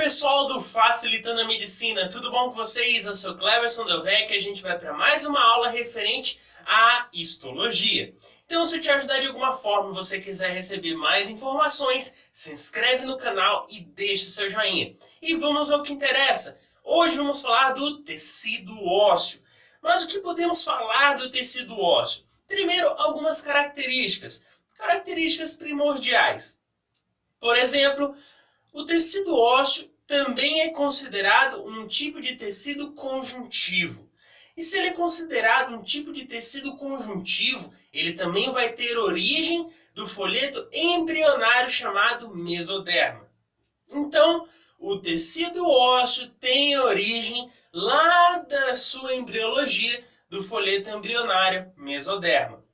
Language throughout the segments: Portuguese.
pessoal do Facilitando a Medicina, tudo bom com vocês? Eu sou Cleverson Delvecchio e a gente vai para mais uma aula referente à histologia. Então, se eu te ajudar de alguma forma e você quiser receber mais informações, se inscreve no canal e deixa seu joinha. E vamos ao que interessa. Hoje vamos falar do tecido ósseo. Mas o que podemos falar do tecido ósseo? Primeiro, algumas características primordiais. Por exemplo, o tecido ósseo também é considerado um tipo de tecido conjuntivo. E se ele é considerado um tipo de tecido conjuntivo, ele também vai ter origem do folheto embrionário chamado mesoderma. Então, o tecido ósseo tem origem lá da sua embriologia do folheto embrionário mesoderma.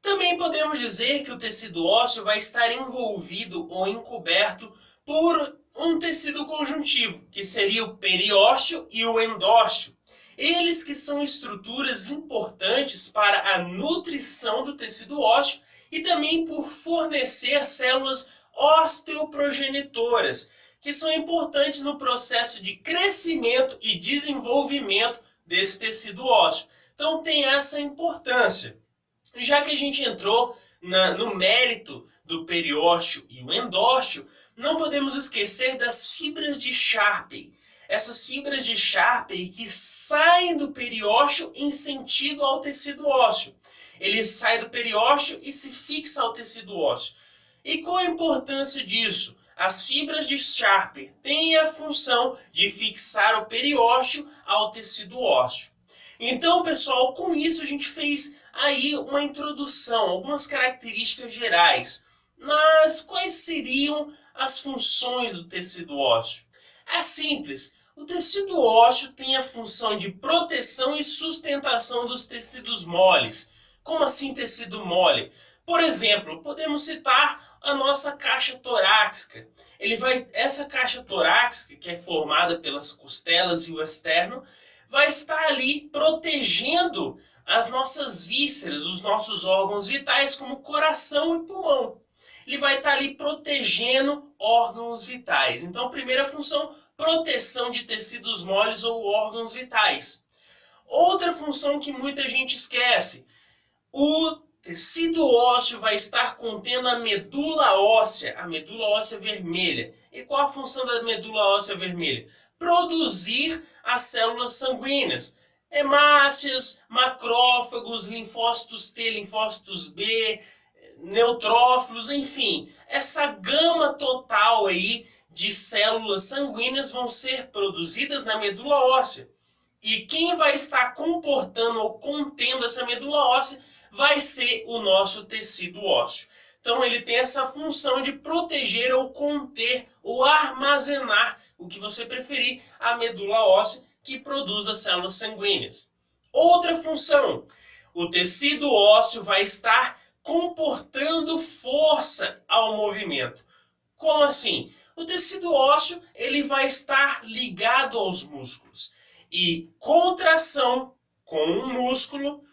Também podemos dizer que o tecido ósseo vai estar envolvido ou encoberto por um tecido conjuntivo, que seria o periósteo e o endósteo. Eles que são estruturas importantes para a nutrição do tecido ósseo e também por fornecer células osteoprogenitoras, que são importantes no processo de crescimento e desenvolvimento desse tecido ósseo. Então tem essa importância. Já que a gente entrou no mérito do periósteo e o endósteo, não podemos esquecer das fibras de Sharpey. Essas fibras de Sharpey que saem do periósteo em sentido ao tecido ósseo. Ele sai do periósteo e se fixa ao tecido ósseo. E qual a importância disso? As fibras de Sharpey têm a função de fixar o periósteo ao tecido ósseo. Então, pessoal, com isso a gente fez aí uma introdução, algumas características gerais. Mas quais seriam as funções do tecido ósseo? É simples. O tecido ósseo tem a função de proteção e sustentação dos tecidos moles. Como assim tecido mole? Por exemplo, podemos citar a nossa caixa torácica. Essa caixa torácica, que é formada pelas costelas e o externo, vai estar ali protegendo as nossas vísceras, os nossos órgãos vitais, como coração e pulmão. Ele vai estar ali protegendo órgãos vitais. Então, primeira função, proteção de tecidos moles ou órgãos vitais. Outra função que muita gente esquece, o tecido ósseo vai estar contendo a medula óssea vermelha. E qual a função da medula óssea vermelha? Produzir as células sanguíneas. Hemácias, macrófagos, linfócitos T, linfócitos B, neutrófilos, enfim. Essa gama total aí de células sanguíneas vão ser produzidas na medula óssea. E quem vai estar comportando ou contendo essa medula óssea vai ser o nosso tecido ósseo. Então ele tem essa função de proteger ou conter ou armazenar, o que você preferir, a medula óssea que produz as células sanguíneas. Outra função, o tecido ósseo vai estar comportando força ao movimento. Como assim? O tecido ósseo ele vai estar ligado aos músculos. E contração com um músculo,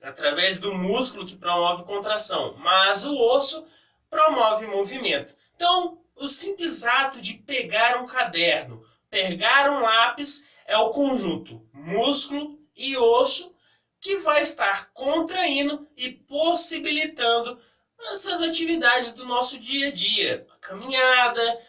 através do músculo que promove contração, mas o osso promove movimento. Então, o simples ato de pegar um caderno, pegar um lápis, é o conjunto músculo e osso que vai estar contraindo e possibilitando essas atividades do nosso dia a dia. A caminhada,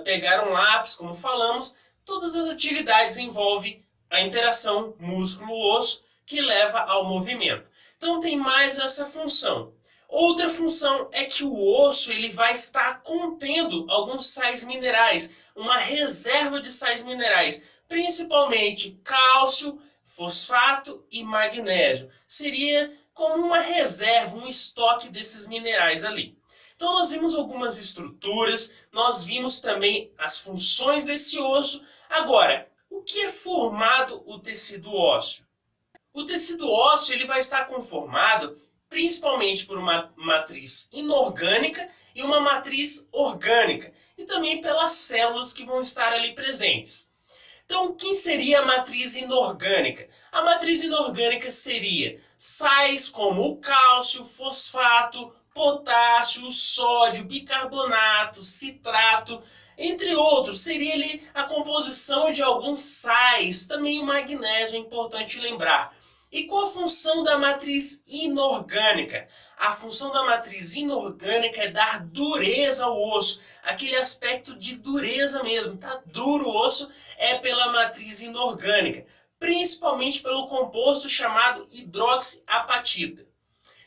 pegar um lápis, como falamos, todas as atividades envolvem a interação músculo-osso que leva ao movimento. Então tem mais essa função. Outra função é que o osso ele vai estar contendo alguns sais minerais, uma reserva de sais minerais, principalmente cálcio, fosfato e magnésio. Seria como uma reserva, um estoque desses minerais ali. Então nós vimos algumas estruturas, nós vimos também as funções desse osso. Agora, o que é formado o tecido ósseo? O tecido ósseo ele vai estar conformado principalmente por uma matriz inorgânica e uma matriz orgânica, e também pelas células que vão estar ali presentes. Então, quem seria a matriz inorgânica? A matriz inorgânica seria sais como o cálcio, fosfato, potássio, sódio, bicarbonato, citrato, entre outros. Seria ali a composição de alguns sais, também o magnésio, é importante lembrar. E qual a função da matriz inorgânica? A função da matriz inorgânica é dar dureza ao osso, aquele aspecto de dureza mesmo, tá duro o osso, é pela matriz inorgânica, principalmente pelo composto chamado hidroxiapatita.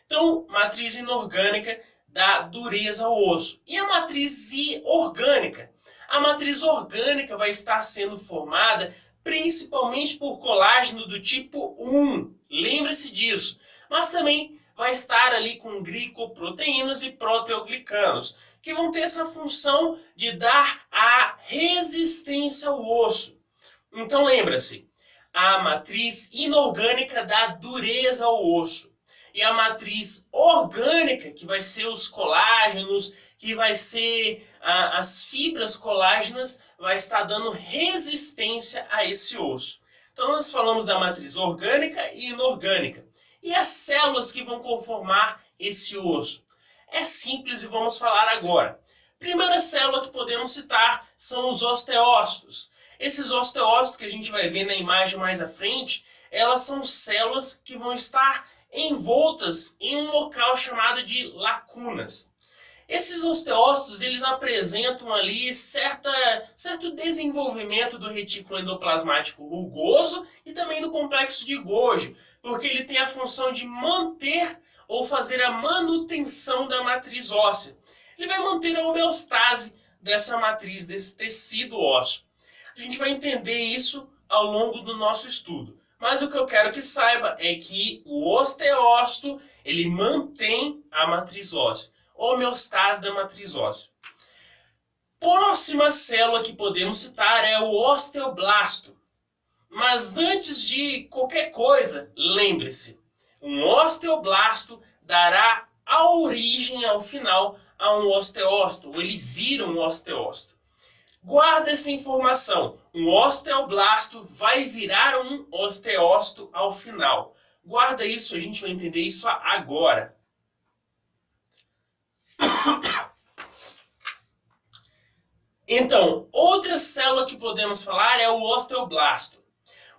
Então, matriz inorgânica dá dureza ao osso. E a matriz orgânica? A matriz orgânica vai estar sendo formada principalmente por colágeno do tipo 1. Lembre-se disso. Mas também vai estar ali com glicoproteínas e proteoglicanos, que vão ter essa função de dar a resistência ao osso. Então, lembra-se, a matriz inorgânica dá dureza ao osso. E a matriz orgânica, que vai ser os colágenos, que vai ser as fibras colágenas, vai estar dando resistência a esse osso. Então nós falamos da matriz orgânica e inorgânica. E as células que vão conformar esse osso? É simples e vamos falar agora. Primeira célula que podemos citar são os osteócitos. Esses osteócitos que a gente vai ver na imagem mais à frente, elas são células que vão estar envoltas em um local chamado de lacunas. Esses osteócitos, eles apresentam ali certo desenvolvimento do retículo endoplasmático rugoso e também do complexo de Golgi, porque ele tem a função de manter ou fazer a manutenção da matriz óssea. Ele vai manter a homeostase dessa matriz, desse tecido ósseo. A gente vai entender isso ao longo do nosso estudo. Mas o que eu quero que saiba é que o osteócito, ele mantém a matriz óssea, homeostase da matriz óssea. Próxima célula que podemos citar é o osteoblasto. Mas antes de qualquer coisa, lembre-se, um osteoblasto dará a origem ao final a um osteócito, ou ele vira um osteócito. Guarda essa informação. Um osteoblasto vai virar um osteócito ao final. Guarda isso, a gente vai entender isso agora. Então, outra célula que podemos falar é o osteoblasto.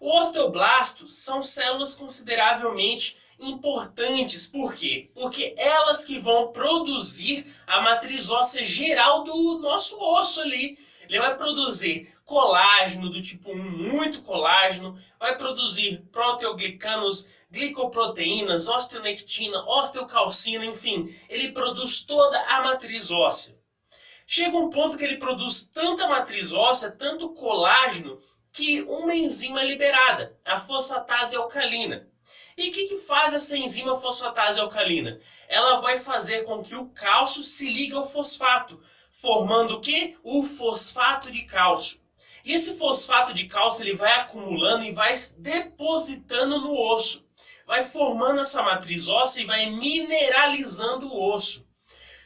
O osteoblasto são células consideravelmente importantes. Por quê? Porque elas que vão produzir a matriz óssea geral do nosso osso ali. Ele vai produzir colágeno do tipo 1, muito colágeno, vai produzir proteoglicanos, glicoproteínas, osteonectina, osteocalcina, enfim, ele produz toda a matriz óssea. Chega um ponto que ele produz tanta matriz óssea, tanto colágeno, que uma enzima é liberada, a fosfatase alcalina. E o que faz essa enzima fosfatase alcalina? Ela vai fazer com que o cálcio se ligue ao fosfato, formando o quê? O fosfato de cálcio. E esse fosfato de cálcio ele vai acumulando e vai depositando no osso. Vai formando essa matriz óssea e vai mineralizando o osso.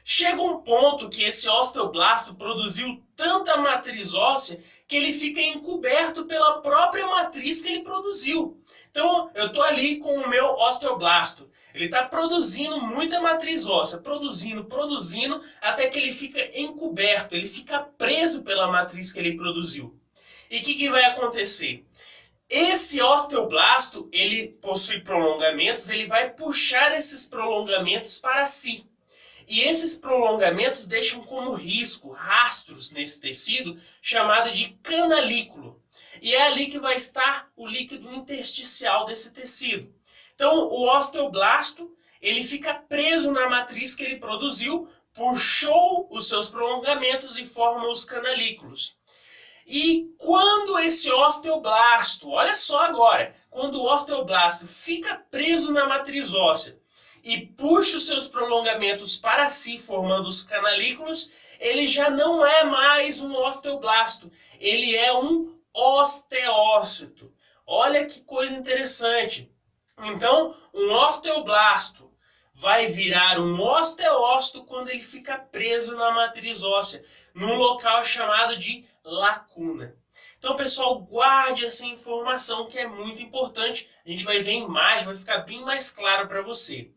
Chega um ponto que esse osteoblasto produziu tanta matriz óssea que ele fica encoberto pela própria matriz que ele produziu. Então, eu estou ali com o meu osteoblasto. Ele está produzindo muita matriz óssea, produzindo, até que ele fica encoberto, ele fica preso pela matriz que ele produziu. E o que vai acontecer? Esse osteoblasto, ele possui prolongamentos, ele vai puxar esses prolongamentos para si. E esses prolongamentos deixam como risco, rastros nesse tecido, chamado de canalículo. E é ali que vai estar o líquido intersticial desse tecido. Então, o osteoblasto, ele fica preso na matriz que ele produziu, puxou os seus prolongamentos e forma os canalículos. E quando esse osteoblasto, olha só agora, quando o osteoblasto fica preso na matriz óssea e puxa os seus prolongamentos para si, formando os canalículos, ele já não é mais um osteoblasto, ele é um osteócito. Olha que coisa interessante. Então, um osteoblasto vai virar um osteócito quando ele fica preso na matriz óssea, num local chamado de lacuna. Então, pessoal, guarde essa informação que é muito importante. A gente vai ver a imagem, vai ficar bem mais claro para você.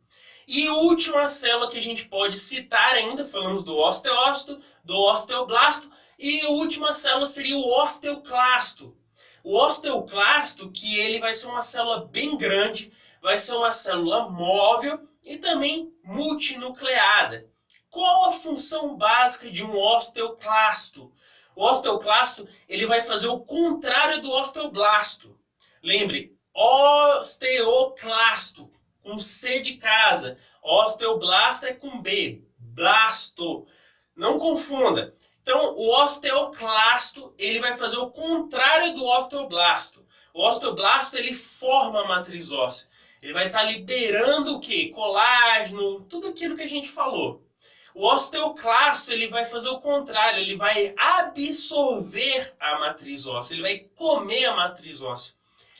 E a última célula que a gente pode citar ainda, falamos do osteócito, do osteoblasto, e a última célula seria o osteoclasto. O osteoclasto, que ele vai ser uma célula bem grande, vai ser uma célula móvel e também multinucleada. Qual a função básica de um osteoclasto? O osteoclasto ele vai fazer o contrário do osteoblasto. Lembre, osteoclasto, com C de casa. Osteoblasto é com B, blasto. Não confunda. Então, o osteoclasto ele vai fazer o contrário do osteoblasto. O osteoblasto ele forma a matriz óssea. Ele vai estar liberando o quê? Colágeno, tudo aquilo que a gente falou. O osteoclasto ele vai fazer o contrário, ele vai absorver a matriz óssea, ele vai comer a matriz óssea,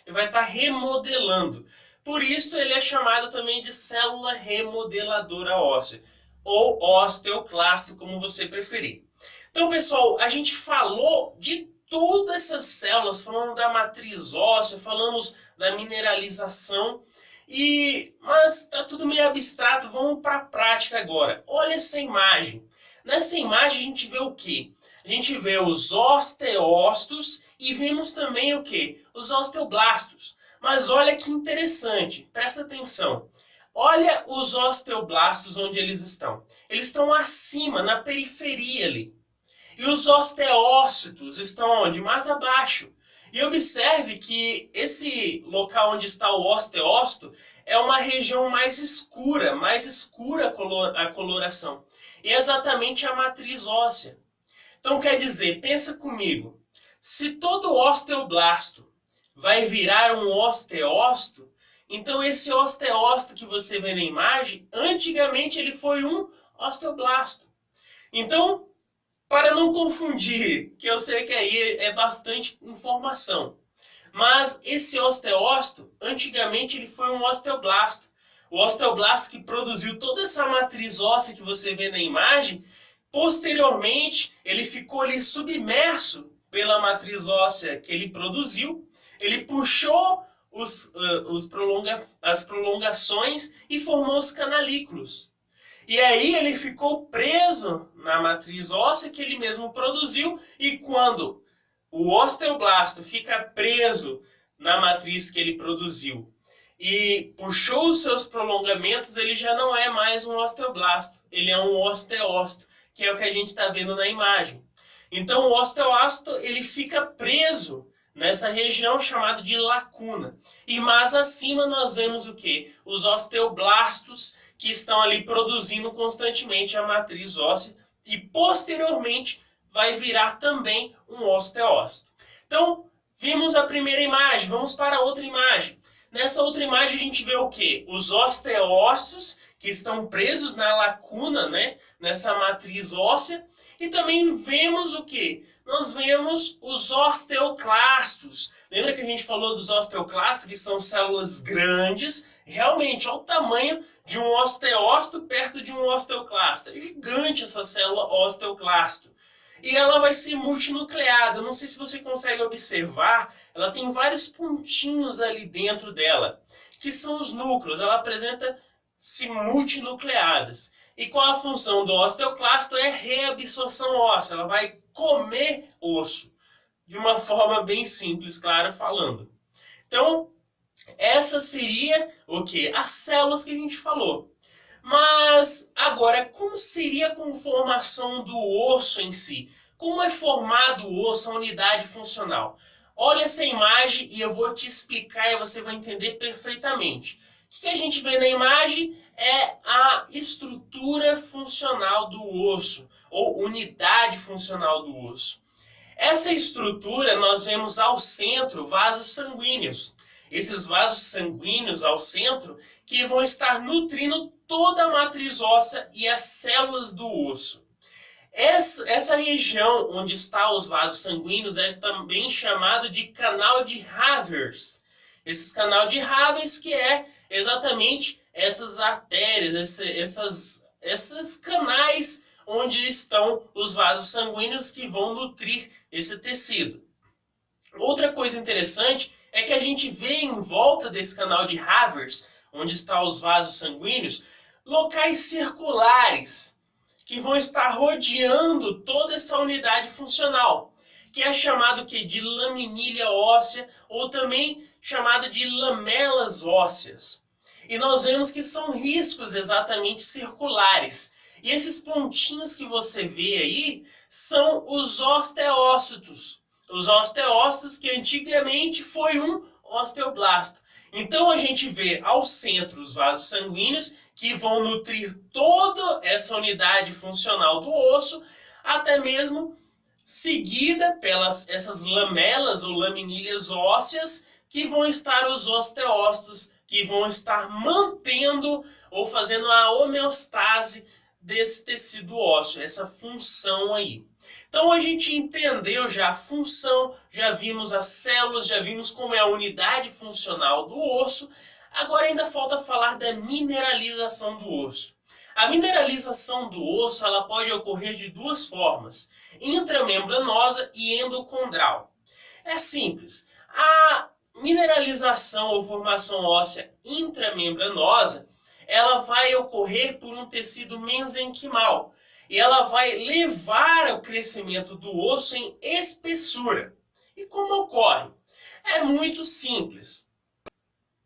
ele vai estar remodelando. Por isso ele é chamado também de célula remodeladora óssea, ou osteoclasto, como você preferir. Então, pessoal, a gente falou de todas essas células, falamos da matriz óssea, falamos da mineralização, mas está tudo meio abstrato, vamos para a prática agora. Olha essa imagem. Nessa imagem a gente vê o quê? A gente vê os osteócitos e vemos também o quê? Os osteoblastos. Mas olha que interessante, presta atenção. Olha os osteoblastos onde eles estão. Eles estão acima, na periferia ali. E os osteócitos estão onde? Mais abaixo. E observe que esse local onde está o osteócito é uma região mais escura a coloração. E é exatamente a matriz óssea. Então quer dizer, pensa comigo, se todo osteoblasto vai virar um osteócito, então esse osteócito que você vê na imagem, antigamente ele foi um osteoblasto. Então, para não confundir, que eu sei que aí é bastante informação, mas esse osteócito, antigamente ele foi um osteoblasto. O osteoblasto que produziu toda essa matriz óssea que você vê na imagem, posteriormente ele ficou ali submerso pela matriz óssea que ele produziu, ele puxou as prolongações e formou os canalículos. E aí ele ficou preso na matriz óssea que ele mesmo produziu, e quando o osteoblasto fica preso na matriz que ele produziu e puxou os seus prolongamentos, ele já não é mais um osteoblasto, ele é um osteócito, que é o que a gente está vendo na imagem. Então o osteócito ele fica preso nessa região chamada de lacuna. E mais acima nós vemos o quê? Os osteoblastos, que estão ali produzindo constantemente a matriz óssea e posteriormente vai virar também um osteócito. Então, vimos a primeira imagem, vamos para a outra imagem. Nessa outra imagem a gente vê o quê? Os osteócitos que estão presos na lacuna, né? Nessa matriz óssea. E também vemos o quê? Nós vemos os osteoclastos. Lembra que a gente falou dos osteoclastos, que são células grandes? Realmente, olha o tamanho de um osteócito perto de um osteoclasto. É gigante essa célula osteoclasto. E ela vai ser multinucleada. Não sei se você consegue observar, ela tem vários pontinhos ali dentro dela, que são os núcleos. Ela apresenta-se multinucleadas. E qual a função do osteoclasto? É reabsorção óssea. Ela vai comer osso. De uma forma bem simples, claro, falando. Então, essa seria o quê? As células que a gente falou. Mas, agora, como seria a conformação do osso em si? Como é formado o osso, a unidade funcional? Olha essa imagem e eu vou te explicar e você vai entender perfeitamente. O que a gente vê na imagem é a estrutura funcional do osso, ou unidade funcional do osso. Essa estrutura nós vemos ao centro vasos sanguíneos. Esses vasos sanguíneos ao centro que vão estar nutrindo toda a matriz óssea e as células do osso. Essa região onde estão os vasos sanguíneos é também chamado de canal de Havers. Esse canal de Havers que é exatamente essas artérias, esses canais onde estão os vasos sanguíneos que vão nutrir esse tecido. Outra coisa interessante é que a gente vê em volta desse canal de Havers, onde estão os vasos sanguíneos, locais circulares que vão estar rodeando toda essa unidade funcional, que é chamado de laminilha óssea ou também chamado de lamelas ósseas. E nós vemos que são riscos exatamente circulares. E esses pontinhos que você vê aí são os osteócitos. Os osteócitos que antigamente foi um osteoblasto. Então a gente vê ao centro os vasos sanguíneos que vão nutrir toda essa unidade funcional do osso, até mesmo seguida pelas essas lamelas ou laminilhas ósseas, que vão estar os osteócitos, que vão estar mantendo ou fazendo a homeostase desse tecido ósseo, essa função aí. Então a gente entendeu já a função, já vimos as células, já vimos como é a unidade funcional do osso. Agora ainda falta falar da mineralização do osso. A mineralização do osso ela pode ocorrer de duas formas, intramembranosa e endocondral. É simples. A mineralização ou formação óssea intramembranosa ela vai ocorrer por um tecido mesenquimal e ela vai levar ao crescimento do osso em espessura. E como ocorre? É muito simples.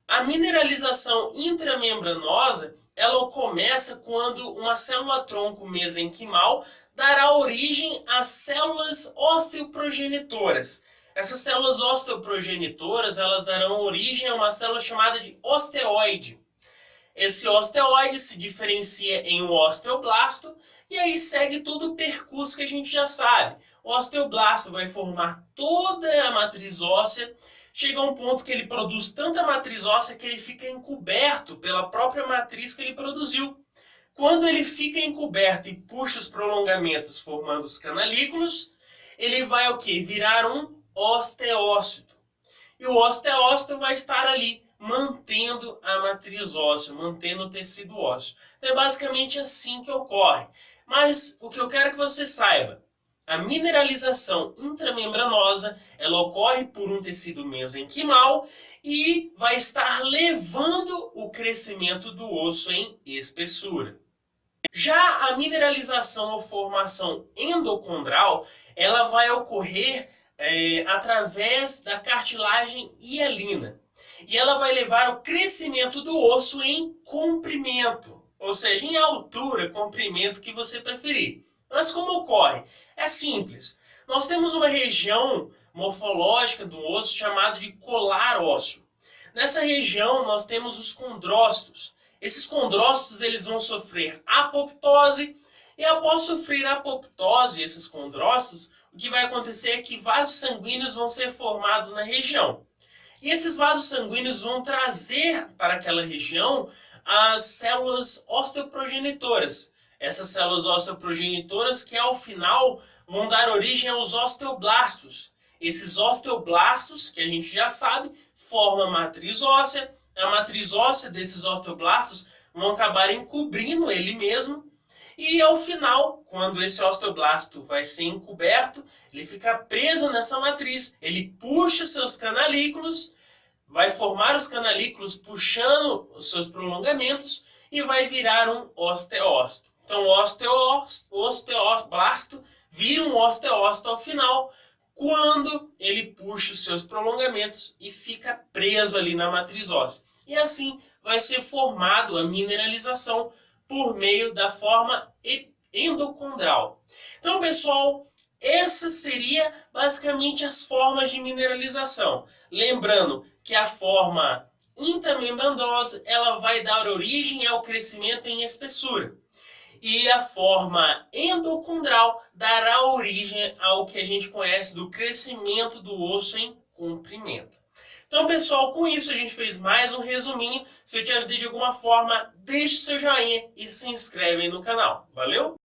A mineralização intramembranosa ela começa quando uma célula-tronco mesenquimal dará origem às células osteoprogenitoras. Essas células osteoprogenitoras elas darão origem a uma célula chamada de osteoide. Esse osteoide se diferencia em um osteoblasto e aí segue todo o percurso que a gente já sabe. O osteoblasto vai formar toda a matriz óssea, chega a um ponto que ele produz tanta matriz óssea que ele fica encoberto pela própria matriz que ele produziu. Quando ele fica encoberto e puxa os prolongamentos formando os canalículos, ele vai o quê? Virar um osteócito. E o osteócito vai estar ali mantendo a matriz óssea, mantendo o tecido ósseo. Então é basicamente assim que ocorre. Mas o que eu quero que você saiba, a mineralização intramembranosa, ela ocorre por um tecido mesenquimal e vai estar levando o crescimento do osso em espessura. Já a mineralização ou formação endocondral, ela vai ocorrer através da cartilagem hialina. E ela vai levar o crescimento do osso em comprimento, ou seja, em altura, comprimento que você preferir. Mas como ocorre? É simples. Nós temos uma região morfológica do osso chamada de colar ósseo. Nessa região nós temos os condrócitos. Esses condrócitos eles vão sofrer apoptose e após sofrer apoptose, esses condrócitos, o que vai acontecer é que vasos sanguíneos vão ser formados na região. E esses vasos sanguíneos vão trazer para aquela região as células osteoprogenitoras. Essas células osteoprogenitoras que ao final vão dar origem aos osteoblastos. Esses osteoblastos, que a gente já sabe, formam a matriz óssea. A matriz óssea desses osteoblastos vão acabar encobrindo ele mesmo. E ao final, quando esse osteoblasto vai ser encoberto, ele fica preso nessa matriz, ele puxa seus canalículos, vai formar os canalículos puxando os seus prolongamentos e vai virar um osteócito. Então o osteoblasto vira um osteócito ao final, quando ele puxa os seus prolongamentos e fica preso ali na matriz óssea. E assim vai ser formado a mineralização por meio da forma endocondral. Então, pessoal, essa seria basicamente as formas de mineralização. Lembrando que a forma intramembranosa ela vai dar origem ao crescimento em espessura. E a forma endocondral dará origem ao que a gente conhece do crescimento do osso em comprimento. Então, pessoal, com isso a gente fez mais um resuminho. Se eu te ajudei de alguma forma, deixe seu joinha e se inscreve aí no canal. Valeu?